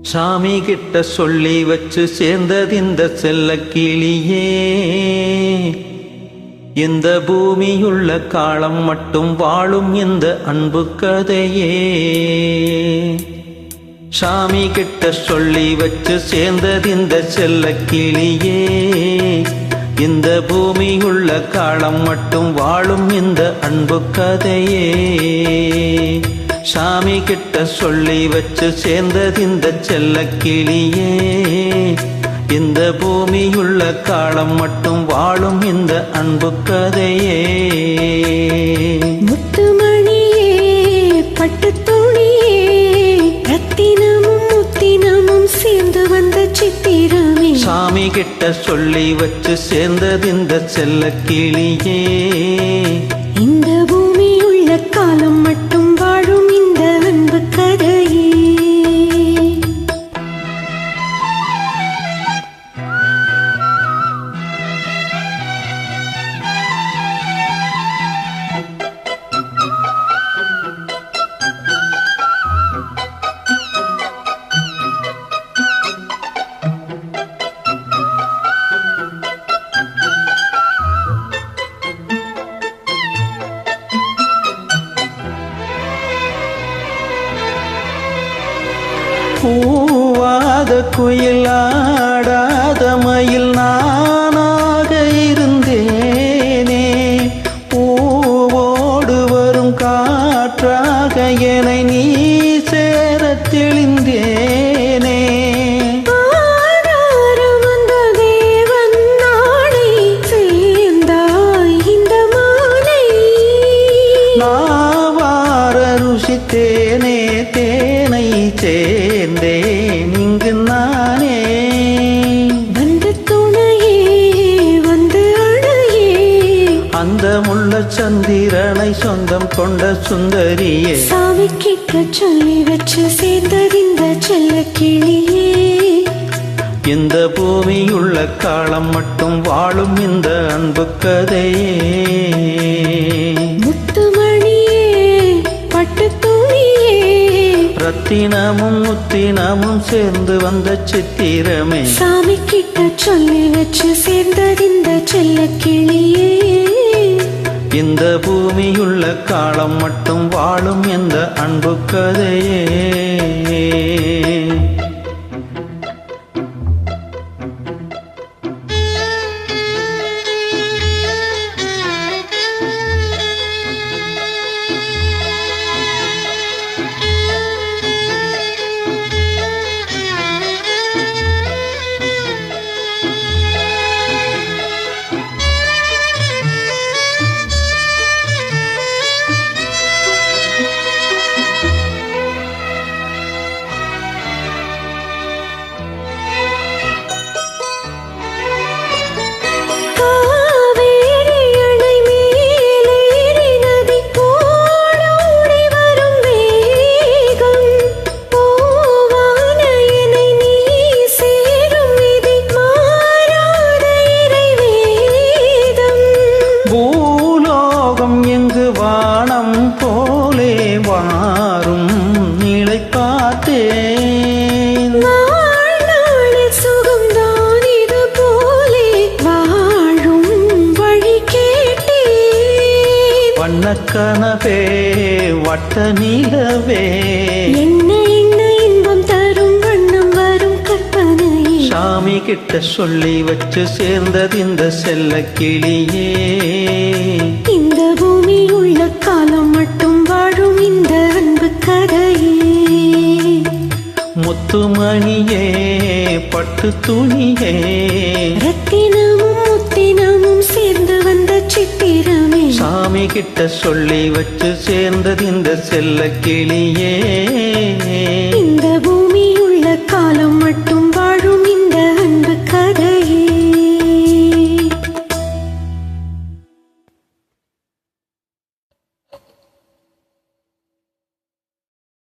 சாமி கிட்ட சொல்லி வச்சு சேர்ந்தது இந்த செல்ல கிளியே. இந்த பூமியுள்ள காலம் மட்டும் வாழும் இந்த அன்பு கதையே. சாமி கிட்ட சொல்லி வச்சு சேர்ந்தது இந்த செல்ல கிளியே. இந்த பூமியுள்ள காலம் மட்டும் வாழும் இந்த அன்பு கதையே. சாமி கிட்ட சொல்லி வச்சு சேர்ந்தது இந்த செல்ல கிளியே. இந்த பூமியுள்ள காலம் மட்டும் வாழும் இந்த அன்பு கதையே. முத்துமணியே, பட்டுத்துணியே, ரத்தினமும் முத்தினமும் சேர்ந்து வந்த சித்திரமே. சாமி கிட்ட சொல்லி வச்சு சேர்ந்தது இந்த செல்ல கிளியே. இந்த பூமியுள்ள காலம் மட்டும் வாழும் இந்த அன்பு கதையே. பூவாத குயிலாடாத மயில் நானாக இருந்தேனே. பூவோடு வரும் காற்றாக என்னை நீ சேர தெளிந்தேனே. நாவார ருசித்தேனே தேனை சேர்ந்தேன் இங்கு நானே. வந்து துணையே, வந்து அழையே, அந்த முள்ள சந்திரனை சொந்தம் கொண்ட சுந்தரியே. சாமி கிட்ட சொல்லி வச்சு சேர்ந்தது இந்த செல்ல கிளியே. இந்த பூமியுள்ள காலம் மட்டும் வாழும் இந்த அன்பு கதையே. முத்துமணியே, பட்டுத்துணியே, ரத்தினமும் முத்தினமும் சேர்ந்து வந்த சித்திரமே. சாமி கிட்ட சொல்லி வச்சு சேர்ந்தது இந்த செல்ல கிளியே. இந்த பூமியுள்ள காலம் மட்டும் வாழும் இந்த அன்பு கதையே. வானம் போலே வாரும் நிலை பார்த்தேன். சுகம்தான் இது போலே வாழும் வழி கேட்டேன். வண்ணக்கனவே வட்ட நிலவே, என்ன என்ன இன்பம் தரும் வண்ணம் வரும் கற்பனையே. சாமி கிட்ட சொல்லி வச்சு சேர்ந்தது இந்த செல்ல கிளியே. இந்த பூமியுள்ள காலம் மட்டும் வாழும் இந்த அன்பு கதையே. முத்துமணியே, பட்டு துணியே, ரத்தினமும் முத்தினமும் சேர்ந்து வந்த சித்திரமே. சாமி கிட்ட சொல்லி வச்சு சேர்ந்தது இந்த செல்ல கிளியே.